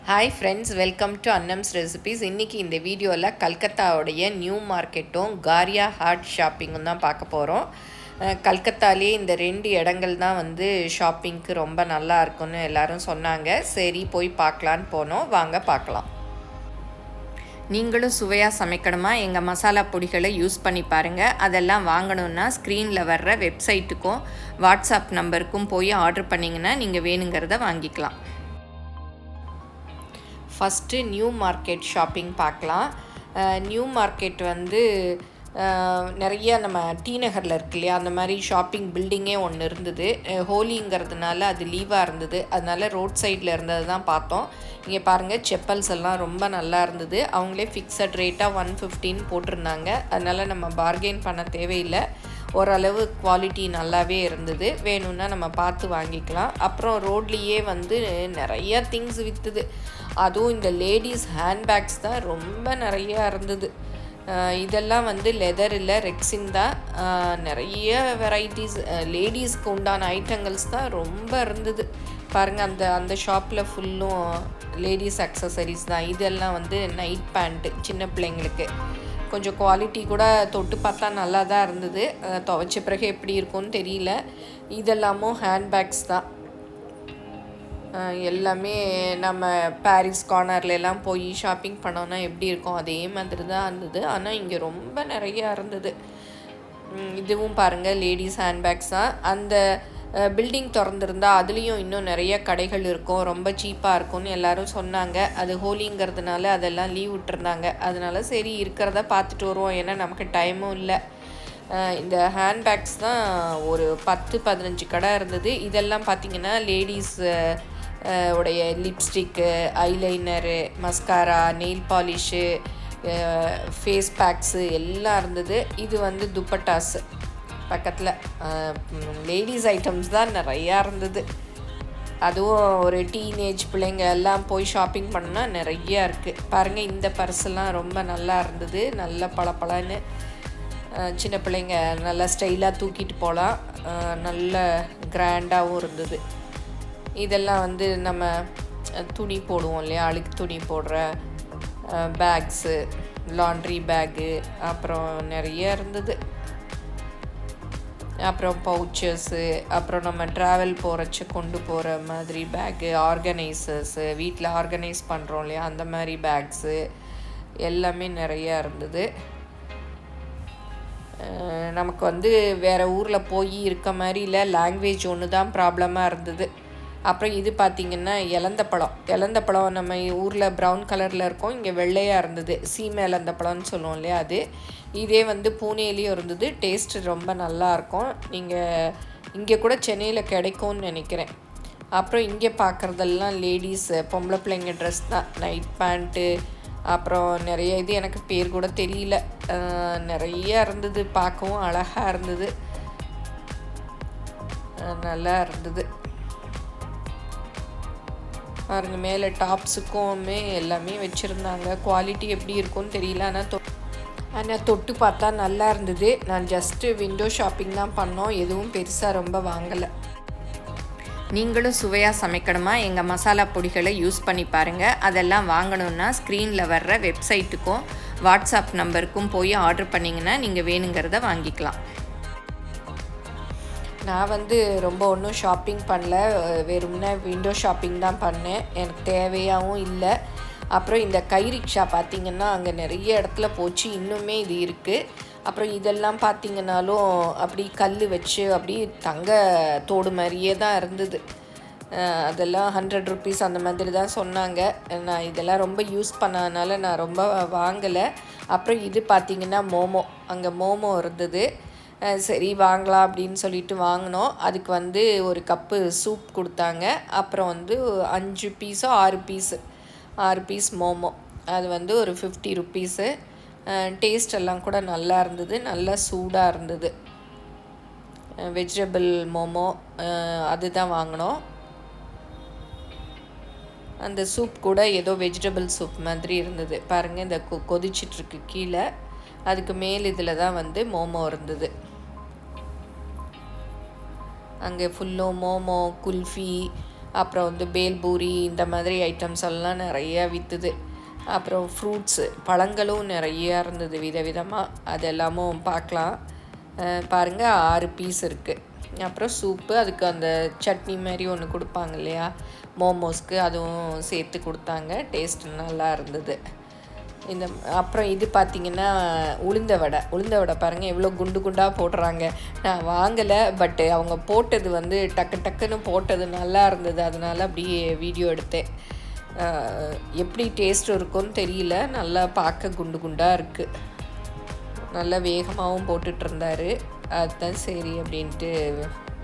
Hi friends, welcome to Annam's recipes. இன்றைக்கி இந்த வீடியோவில் கல்கத்தாவுடைய நியூ மார்க்கெட்டும் காரியா ஹாட் ஷாப்பிங்கும் தான் பார்க்க போகிறோம். கல்கத்தாலே இந்த 2 இடங்கள் தான் வந்து ஷாப்பிங்க்கு ரொம்ப நல்லா இருக்குன்னு எல்லோரும் சொன்னாங்க. சரி, போய் பார்க்கலான்னு போனோம். வாங்க பார்க்கலாம். நீங்களும் சுவையாக சமைக்கணுமா? எங்கள் மசாலா பொடிகளை யூஸ் பண்ணி பாருங்கள். அதெல்லாம் வாங்கணுன்னா ஸ்க்ரீனில் வர்ற வெப்சைட்டுக்கும் வாட்ஸ்அப் நம்பருக்கும் போய் ஆர்டர் பண்ணிங்கன்னா நீங்கள் வேணுங்கிறத வாங்கிக்கலாம். ஃபஸ்ட்டு நியூ மார்க்கெட் ஷாப்பிங் பார்க்கலாம். நியூ மார்க்கெட் வந்து நிறைய நம்ம T-Nagarல இருக்கு இல்லையா, அந்த மாதிரி ஷாப்பிங் பில்டிங்கே ஒன்று இருந்தது. ஹோலிங்கிறதுனால அது லீவாக இருந்தது, அதனால ரோட் சைடில் இருந்தது தான் பார்த்தோம். இங்கே பாருங்கள், செப்பல்ஸ் எல்லாம் ரொம்ப நல்லா இருந்தது. அவங்களே ஃபிக்ஸட் ரேட்டாக 115 போட்டிருந்தாங்க. அதனால் நம்ம பார்கெயின் பண்ண தேவையில்லை. ஓரளவு குவாலிட்டி நல்லாவே இருந்தது. வேணும்னா நம்ம பார்த்து வாங்கிக்கலாம். அப்புறம் ரோட்லேயே வந்து நிறையா திங்ஸ் விற்றுது. அதுவும் இந்த லேடீஸ் ஹேண்ட்பேக்ஸ் தான் ரொம்ப நிறையா இருந்தது. இதெல்லாம் வந்து லெதர் இல்லை, ரெக்ஸின் தான். நிறைய வெரைட்டிஸ் லேடீஸ்க்கு உண்டான ஐட்டங்கள்ஸ் தான் ரொம்ப இருந்தது. பாருங்கள், அந்த ஷாப்பில் ஃபுல்லும் லேடீஸ் அக்சசரிஸ் தான். இதெல்லாம் வந்து நைட் பேண்ட்டு சின்ன பிள்ளைங்களுக்கு. கொஞ்சம் குவாலிட்டி கூட தொட்டு பார்த்தா நல்லா தான் இருந்தது. துவைச்ச பிறகு எப்படி இருக்கும்னு தெரியல. இதெல்லாமும் ஹேண்ட்பேக்ஸ் தான். எல்லாமே நம்ம பாரிஸ் கார்னர்லாம் போய் ஷாப்பிங் பண்ணோன்னா எப்படி இருக்கும் அதே மாதிரி தான் இருந்தது. ஆனால் இங்கே ரொம்ப நிறையா இருந்தது. இதுவும் பாருங்கள், லேடீஸ் ஹேண்ட்பேக்ஸ் தான். அந்த பில்டிங் திறந்துருந்தால் அதுலேயும் இன்னும் நிறைய கடைகள் இருக்கும், ரொம்ப சீப்பாக இருக்கும்னு எல்லோரும் சொன்னாங்க. அது ஹோலிங்கிறதுனால அதெல்லாம் லீவ் விட்டுருந்தாங்க. அதனால சரி, இருக்கிறத பார்த்துட்டு வருவோம், ஏன்னா நமக்கு டைமும் இல்லை. இந்த ஹேண்ட்பேக்ஸ் தான் ஒரு 10-15 கடை இருந்தது. இதெல்லாம் பார்த்திங்கன்னா லேடீஸ் உடைய lipstick, eyeliner, mascara, nail polish, face packs எல்லாம் இருந்தது. இது வந்து துப்பட்டாஸு பக்கத்தில் லேடீஸ் ஐட்டம்ஸ் தான் நிறையா இருந்தது. அதுவும் ஒரு டீனேஜ் பிள்ளைங்க எல்லாம் போய் ஷாப்பிங் பண்ணால் நிறையா இருக்குது. பாருங்கள், இந்த பர்ஸெல்லாம் ரொம்ப நல்லா இருந்தது. நல்ல பளபளன்னு சின்ன பிள்ளைங்க நல்லா ஸ்டைலாக தூக்கிட்டு போகலாம். நல்ல கிராண்டாகவும் இருந்தது. இதெல்லாம் வந்து நம்ம துணி போடுவோம் இல்லையா, அழுக்கு துணி போடுற பேக்ஸு, லாண்ட்ரி பேக்கு, அப்புறம் நிறைய இருந்தது. அப்புறம் பவுச்சஸ்ஸு, அப்புறம் நம்ம ட்ராவல் போகிறச்ச கொண்டு போகிற மாதிரி பேக்கு, ஆர்கனைசர்ஸு, வீட்டில் ஆர்கனைஸ் பண்ணுறோம் இல்லையா, அந்த மாதிரி பேக்ஸு எல்லாமே நிறையா இருந்தது. நமக்கு வந்து வேறு ஊரில் போய் இருக்க மாதிரி இல்லை, லாங்குவேஜ் ஒன்று தான் ப்ராப்ளமாக இருந்தது. அப்புறம் இது பார்த்திங்கன்னா இலந்த பழம் நம்ம ஊரில் ப்ரௌன் கலரில் இருக்கும், இங்கே வெள்ளையாக இருந்தது. சீமை இலந்த பழம்னு சொல்லுவோம் இல்லையா, அது. இதே வந்து பூனேலேயும் இருந்தது. டேஸ்ட்டு ரொம்ப நல்லாயிருக்கும். நீங்கள் இங்கே கூட சென்னையில் கிடைக்கும்னு நினைக்கிறேன். அப்புறம் இங்கே பார்க்குறதெல்லாம் லேடீஸ் பொம்பளை பிள்ளைங்க ட்ரெஸ் தான். நைட் பேண்ட்டு, அப்புறம் நிறைய இது எனக்கு பேர் கூட தெரியல. நிறைய இருந்தது. பார்க்கவும் அழகாக இருந்தது, நல்லா இருந்தது. பாருங்க, மேலே டாப்ஸுக்குமே எல்லாமே வச்சுருந்தாங்க. குவாலிட்டி எப்படி இருக்கும்னு தெரியல, ஆனால் தொட்டு பார்த்தா நல்லா இருந்தது. நான் ஜஸ்ட்டு விண்டோ ஷாப்பிங் தான் பண்ணோம், எதுவும் பெருசாக ரொம்ப வாங்கலை. நீங்களும் சுவையாக சமைக்கணுமா? எங்கள் மசாலா பொடிகளை யூஸ் பண்ணி பாருங்கள். அதெல்லாம் வாங்கணுன்னா ஸ்க்ரீனில் வர்ற வெப்சைட்டுக்கும் வாட்ஸ்அப் நம்பருக்கும் போய் ஆர்டர் பண்ணிங்கன்னா நீங்கள் வேணுங்கிறத வாங்கிக்கலாம். நான் வந்து ரொம்ப ஒன்றும் ஷாப்பிங் பண்ணல, வெறும்னா விண்டோ ஷாப்பிங் தான் பண்ணேன். எனக்கு தேவையாகவும் இல்லை. அப்புறம் இந்த கை ரிக்ஷா பார்த்திங்கன்னா அங்கே நிறைய இடத்துல போச்சு, இன்னுமே இது இருக்குது. அப்புறம் இதெல்லாம் பார்த்திங்கனாலும் அப்படி கல் வச்சு அப்படி தங்க தோடு மாதிரியே தான் இருந்தது. அதெல்லாம் 100 rupees அந்த மாதிரி தான் சொன்னாங்க. நான் இதெல்லாம் ரொம்ப யூஸ் பண்ணதுனால நான் ரொம்ப வாங்கலை. அப்புறம் இது பார்த்திங்கன்னா அங்கே மோமோ இருந்தது. சரி வாங்கலாம் அப்படின்னு சொல்லிட்டு வாங்கினோம். அதுக்கு வந்து ஒரு கப்பு சூப் கொடுத்தாங்க. அப்புறம் வந்து 5 பீஸோ 6 பீஸ் மோமோ, அது வந்து ஒரு 50 rupees. டேஸ்ட் எல்லாம் கூட நல்லா இருந்தது, நல்லா சூடாக இருந்தது. வெஜிடபிள் மோமோ அதுதான் வாங்கினோம். அந்த சூப் கூட ஏதோ வெஜிடபிள் சூப் மாதிரி இருந்தது. பாருங்கள், இந்த கொதிச்சிட்ருக்கு கீழே. அதுக்கு மேல் இதில் தான் வந்து மோமோ இருந்தது. அங்கே ஃபுல்லும் மோமோ, குல்ஃபி, அப்புறம் வந்து பேல்பூரி இந்த மாதிரி ஐட்டம்ஸ் எல்லாம் நிறையா விற்றுது. அப்புறம் ஃப்ரூட்ஸு, பழங்களும் நிறையா இருந்தது விதவிதமாக. அது எல்லாமும் பார்க்கலாம். பாருங்கள் 6 பீஸ் இருக்குது. அப்புறம் சூப்பு, அதுக்கு அந்த சட்னி மாதிரி ஒன்று கொடுப்பாங்க இல்லையா மோமோஸ்க்கு, அதுவும் சேர்த்து கொடுத்தாங்க. டேஸ்ட் நல்லா இருந்தது. அப்புறம் இது பார்த்திங்கன்னா உளுந்த வடை பாருங்கள் எவ்வளோ குண்டு குண்டாக போடுறாங்க. நான் வாங்கலை, பட்டு அவங்க போட்டது வந்து டக்குன்னு போட்டது நல்லா இருந்தது. அதனால் அப்படியே வீடியோ எடுத்தேன். எப்படி டேஸ்ட் இருக்குன்னு தெரியல, நல்லா பார்க்க குண்டு குண்டாக இருக்குது. நல்லா வேகமாகவும் போட்டுட்ருந்தார். அதுதான் சரி அப்படின்ட்டு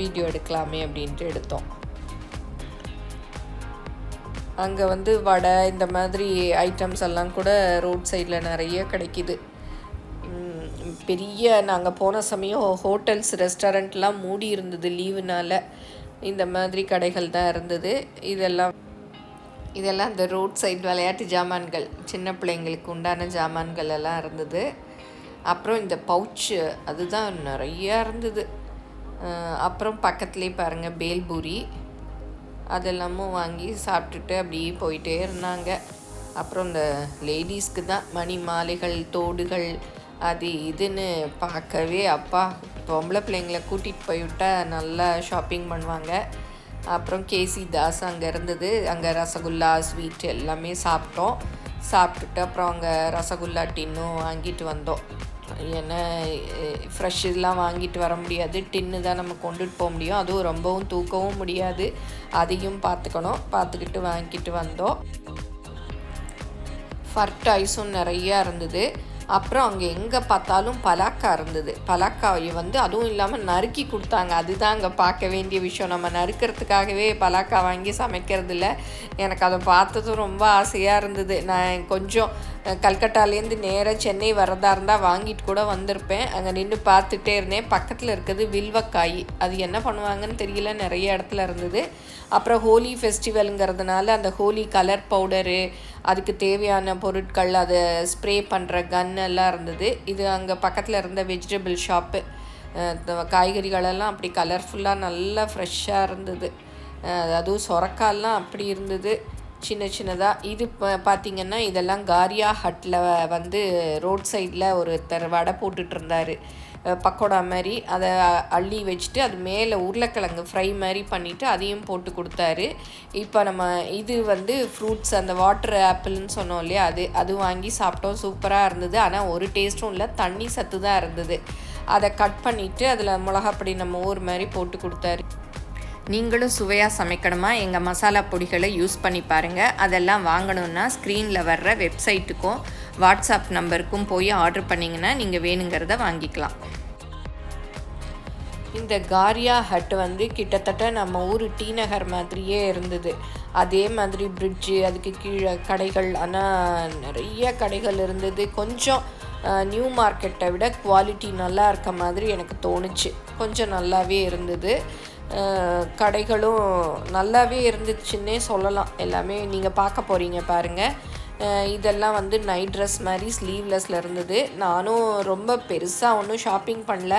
வீடியோ எடுக்கலாமே அப்படின்ட்டு எடுத்தோம். அங்கே வந்து வடை இந்த மாதிரி ஐட்டம்ஸ் எல்லாம் கூட ரோட் சைடில் நிறைய கிடைக்கிது. நாங்கள் போன சமயம் ஹோட்டல்ஸ், ரெஸ்டாரண்ட்லாம் மூடி இருந்தது லீவுனால். இந்த மாதிரி கடைகள் தான் இருந்தது. இதெல்லாம் இந்த ரோட் சைடு விளையாட்டு ஜாமான்கள், சின்ன பிள்ளைங்களுக்கு உண்டான ஜாமான்கள் எல்லாம் இருந்தது. அப்புறம் இந்த பவுச்சு அதுதான் நிறையா இருந்தது. அப்புறம் பக்கத்துலேயே பாருங்கள் பேல்பூரி, அதெல்லாமும் வாங்கி சாப்பிட்டுட்டு அப்படியே போயிட்டே இருந்தாங்க. அப்புறம் இந்த லேடிஸ்க்கு தான் மணி மாலைகள், தோடுகள், அது இதுன்னு பார்க்கவே அப்பா, பொம்பளை பிள்ளைங்களை கூட்டிகிட்டு போய்விட்டால் நல்லா ஷாப்பிங் பண்ணுவாங்க. அப்புறம் கேசி தாஸ் அங்கே இருந்தது. அங்கே ரசகுல்லா, ஸ்வீட் எல்லாமே சாப்பிட்டுட்டு அப்புறம் அங்கே ரசகுல்லா டின்னும் வாங்கிட்டு வந்தோம். ஏன்னா ஃப்ரெஷ் இதெல்லாம் வாங்கிட்டு வர முடியாது, டின்னு தான் நம்ம கொண்டுட்டு போக முடியும். அதுவும் ரொம்பவும் தூக்கவும் முடியாது, அதையும் பார்த்துக்கிட்டு வாங்கிட்டு வந்தோம். ஃபர்ட் ஐஸும் நிறையா இருந்தது. அப்புறம் அங்கே எங்கே பார்த்தாலும் பலாக்கா இருந்தது. பலாக்காவை வந்து அதுவும் இல்லாமல் நறுக்கி கொடுத்தாங்க. அதுதான் அங்கே பார்க்க வேண்டிய விஷயம். நம்ம நறுக்கிறதுக்காகவே பலாக்கா வாங்கி சமைக்கிறது இல்லை. எனக்கு அதை பார்த்ததும் ரொம்ப ஆசையாக இருந்தது. நான் கொஞ்சம் கல்கட்டாலேருந்து நேராக சென்னை வரதா இருந்தால் வாங்கிட்டு கூட வந்திருப்பேன். அங்கே நின்று பார்த்துட்டே இருந்தேன். பக்கத்தில் இருக்கிறது வில்வக்காய், அது என்ன பண்ணுவாங்கன்னு தெரியல, நிறைய இடத்துல இருந்தது. அப்புறம் ஹோலி ஃபெஸ்டிவலுங்கிறதுனால அந்த ஹோலி கலர் பவுடரு, அதுக்கு தேவையான பொருட்கள், அதை ஸ்ப்ரே பண்ணுற கன் எல்லாம் இருந்தது. இது அங்கே பக்கத்தில் இருந்த வெஜிடபிள் ஷாப்பு. காய்கறிகளெல்லாம் அப்படி கலர்ஃபுல்லாக நல்லா ஃப்ரெஷ்ஷாக இருந்தது. அதுவும் சொரக்காயெல்லாம் அப்படி இருந்தது சின்னதாக. இது பார்த்திங்கன்னா இதெல்லாம் காரியா ஹட்டில் வந்து ரோட் சைடில் ஒருத்தர் வடை போட்டுட்ருந்தார், பக்கோடா மாதிரி. அதை அள்ளி வச்சுட்டு அது மேலே உருளைக்கிழங்கு ஃப்ரை மாதிரி பண்ணிவிட்டு அதையும் போட்டு கொடுத்தாரு. இப்போ நம்ம இது வந்து ஃப்ரூட்ஸ், அந்த வாட்டர் ஆப்பிள்னு சொன்னோம் இல்லையா, அது வாங்கி சாப்பிட்டோம். சூப்பராக இருந்தது. ஆனால் ஒரு டேஸ்ட்டும் இல்லை, தண்ணி சத்து தான் இருந்தது. அதை கட் பண்ணிவிட்டு அதில் மிளகாப்பொடி நம்ம ஊர் மாதிரி போட்டு கொடுத்தாரு. நீங்களும் சுவையாக சமைக்கணுமா, எங்கள் மசாலா பொடிகளை யூஸ் பண்ணி பாருங்கள். அதெல்லாம் வாங்கணுன்னா ஸ்க்ரீனில் வர்ற வெப்சைட்டுக்கும் வாட்ஸ்அப் நம்பருக்கும் போய் ஆர்டர் பண்ணிங்கன்னா நீங்கள் வேணுங்கிறத வாங்கிக்கலாம். இந்த காரியா ஹட் வந்து கிட்டத்தட்ட நம்ம ஊர் T-Nagar மாதிரியே இருந்தது. அதே மாதிரி பிரிட்ஜு, அதுக்கு கீழே கடைகள், ஆனால் நிறைய கடைகள் இருந்தது. கொஞ்சம் நியூ மார்க்கெட்டை விட குவாலிட்டி நல்லா இருக்க மாதிரி எனக்கு தோணுச்சு. கொஞ்சம் நல்லாவே இருந்தது. கடைகளும் நல்லாவே இருந்துச்சுன்னே சொல்லலாம். எல்லாமே நீங்கள் பார்க்க போகிறீங்க பாருங்கள். இதெல்லாம் வந்து நைட் ட்ரெஸ் மாதிரி ஸ்லீவ்லெஸில் இருந்தது. நானும் ரொம்ப பெருசாக ஒன்றும் ஷாப்பிங் பண்ணல.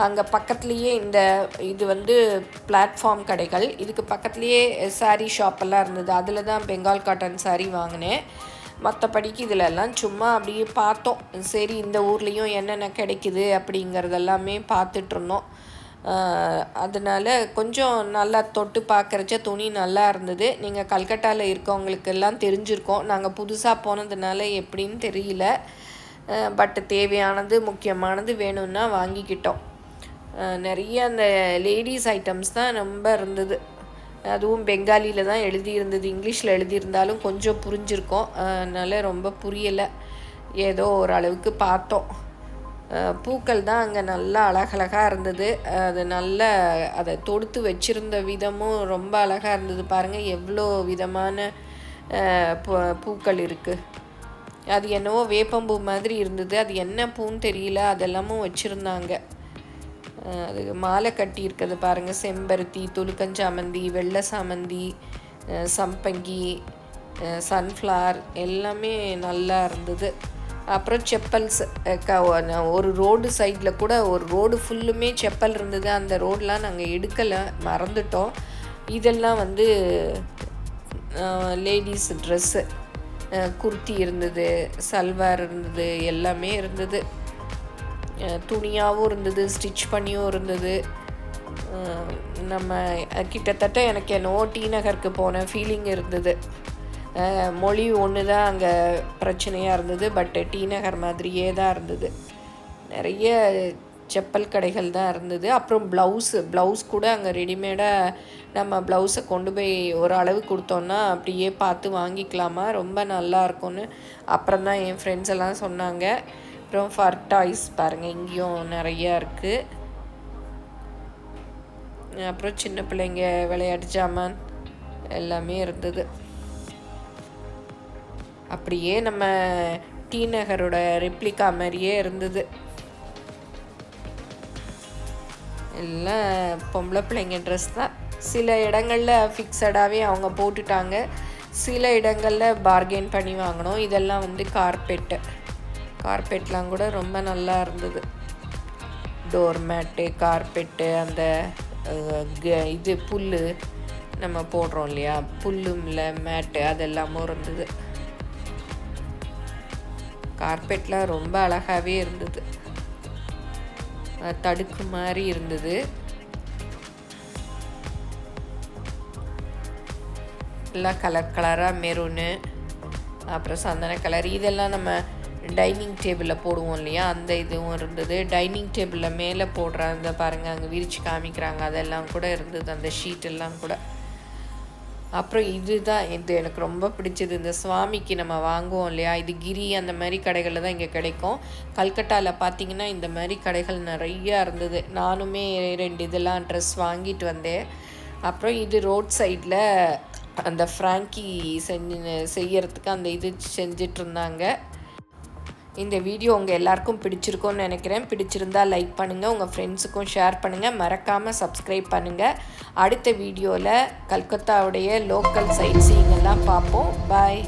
அங்கே பக்கத்துலேயே இது வந்து பிளாட்ஃபார்ம் கடைகள், இதுக்கு பக்கத்துலேயே சாரீ ஷாப்பெல்லாம் இருந்தது. அதில் தான் பெங்கால் காட்டன் சாரீ வாங்கினேன். மற்றபடிக்கு இதிலெல்லாம் சும்மா அப்படியே பார்த்தோம். சரி, இந்த ஊர்லேயும் என்னென்ன கிடைக்குது அப்படிங்கிறதெல்லாமே பார்த்துட்ருந்தோம். அதனால் கொஞ்சம் நல்லா தொட்டு பார்க்குறச்ச துணி நல்லா இருந்தது. நீங்கள் கல்கட்டாவில் இருக்கவங்களுக்கெல்லாம் தெரிஞ்சிருக்கோம். நாங்கள் புதுசாக போனதுனால எப்படின்னு தெரியல, பட் தேவையானது முக்கியமானது வேணும்னா வாங்கிக்கிட்டோம். நிறைய அந்த லேடிஸ் ஐட்டம்ஸ் தான் ரொம்ப இருந்தது. அதுவும் பெங்காலியில் தான் எழுதியிருந்தது. இங்கிலீஷில் எழுதியிருந்தாலும் கொஞ்சம் புரிஞ்சிருக்கோம், அதனால் ரொம்ப புரியலை. ஏதோ ஓரளவுக்கு பார்த்தோம். பூக்கள் தான் அங்கே நல்லா அழகழகாக இருந்தது. அது நல்ல அதை தொடுத்து வச்சுருந்த விதமும் ரொம்ப அழகாக இருந்தது. பாருங்கள் எவ்வளோ விதமான பூக்கள் இருக்குது. அது என்னவோ வேப்பம்பூ மாதிரி இருந்தது. அது என்ன பூன்னு தெரியல, அதெல்லாமும் வச்சுருந்தாங்க. அது மாலை கட்டி இருக்குது பாருங்கள். செம்பருத்தி, துலுக்கஞ்சாமந்தி, வெள்ளை சாமந்தி, சம்பங்கி, சன்ஃப்ளவர் எல்லாமே நல்லா இருந்தது. அப்புறம் செப்பல்ஸ் ஒரு ரோடு சைடில் கூட ஒரு ரோடு ஃபுல்லுமே செப்பல் இருந்தது. அந்த ரோடெலாம் நாங்கள் எடுக்கலை, மறந்துட்டோம். இதெல்லாம் வந்து லேடீஸ் ட்ரெஸ்ஸு, குர்த்தி இருந்தது, சல்வார் இருந்தது, எல்லாமே இருந்தது. துணியாகவும் இருந்தது, ஸ்டிச் பண்ணியும் இருந்தது. நம்ம கிட்டத்தட்ட எனக்கு என்னவோ டி நகருக்கு போன ஃபீலிங் இருந்தது. மொழி ஒன்று தான் அங்கே பிரச்சனையாக இருந்தது, பட் டி நகர் மாதிரியே தான் இருந்தது. நிறைய செப்பல் கடைகள் தான் இருந்தது. அப்புறம் ப்ளவுஸ் கூட அங்கே ரெடிமேடாக நம்ம ப்ளவுஸை கொண்டு போய் ஒரு அளவு கொடுத்தோன்னா அப்படியே பார்த்து வாங்கிக்கலாமா, ரொம்ப நல்லா இருக்கும்னு அப்புறம் தான் என் ஃப்ரெண்ட்ஸ் எல்லாம் சொன்னாங்க. அப்புறம் ஃபர் டாய்ஸ் பாருங்கள், இங்கேயும் நிறையா இருக்குது. அப்புறம் சின்ன பிள்ளைங்க விளையாட்டு ஜாமான் எல்லாமே இருந்தது. அப்படியே நம்ம டி நகரோட ரெப்ளிகா மாதிரியே இருந்தது. எல்லாம் பொம்பளை பிள்ளைங்க ட்ரெஸ் தான். சில இடங்களில் ஃபிக்ஸடாகவே அவங்க போட்டுட்டாங்க, சில இடங்களில் பார்கெயின் பண்ணி வாங்கினோம். இதெல்லாம் வந்து கார்பெட்லாம் கூட ரொம்ப நல்லா இருந்தது. டோர் மேட்டு, கார்பெட்டு, அந்த இது புல் நம்ம போடுறோம் இல்லையா, புல்லும்ல மேட்டு, அதெல்லாமும் இருந்தது. கார்பெட்லாம் ரொம்ப அழகாகவே இருந்தது, தடுக்கு மாதிரி இருந்தது. எல்லாம் கலராக மெரூனு, அப்புறம் சந்தன கலர், இதெல்லாம் நம்ம டைனிங் டேபிளில் போடுவோம் இல்லையா, அந்த இதுவும் இருந்தது. டைனிங் டேபிளில் மேலே போடுற அந்த பாருங்கள், அங்கே விரித்து காமிக்கிறாங்க, அதெல்லாம் கூட இருந்தது, அந்த ஷீட்டெல்லாம் கூட. அப்புறம் இது எனக்கு ரொம்ப பிடிச்சது. இந்த சுவாமிக்கு நம்ம வாங்குவோம் இல்லையா, இது கிரி அந்த மாதிரி கடைகளில் தான் இங்கே கிடைக்கும். கல்கட்டாவில் பார்த்திங்கன்னா இந்த மாதிரி கடைகள் நிறையா இருந்தது. நானுமே 2 இதெல்லாம் ட்ரெஸ் வாங்கிட்டு வந்தேன். அப்புறம் இது ரோட் சைடில் அந்த ஃப்ராங்கி செய்யறதுக்கு அந்த இது செஞ்சிட்ருந்தாங்க. இந்த வீடியோ உங்கள் எல்லாருக்கும் பிடிச்சிருக்கோன்னு நினைக்கிறேன். பிடிச்சிருந்தா லைக் பண்ணுங்கள், உங்கள் ஃப்ரெண்ட்ஸுக்கும் ஷேர் பண்ணுங்கள், மறக்காமல் சப்ஸ்கிரைப் பண்ணுங்கள். அடுத்த வீடியோவில் கல்கத்தாவுடைய லோக்கல் சைட் சீயிங் எல்லாம் பார்ப்போம். பாய்.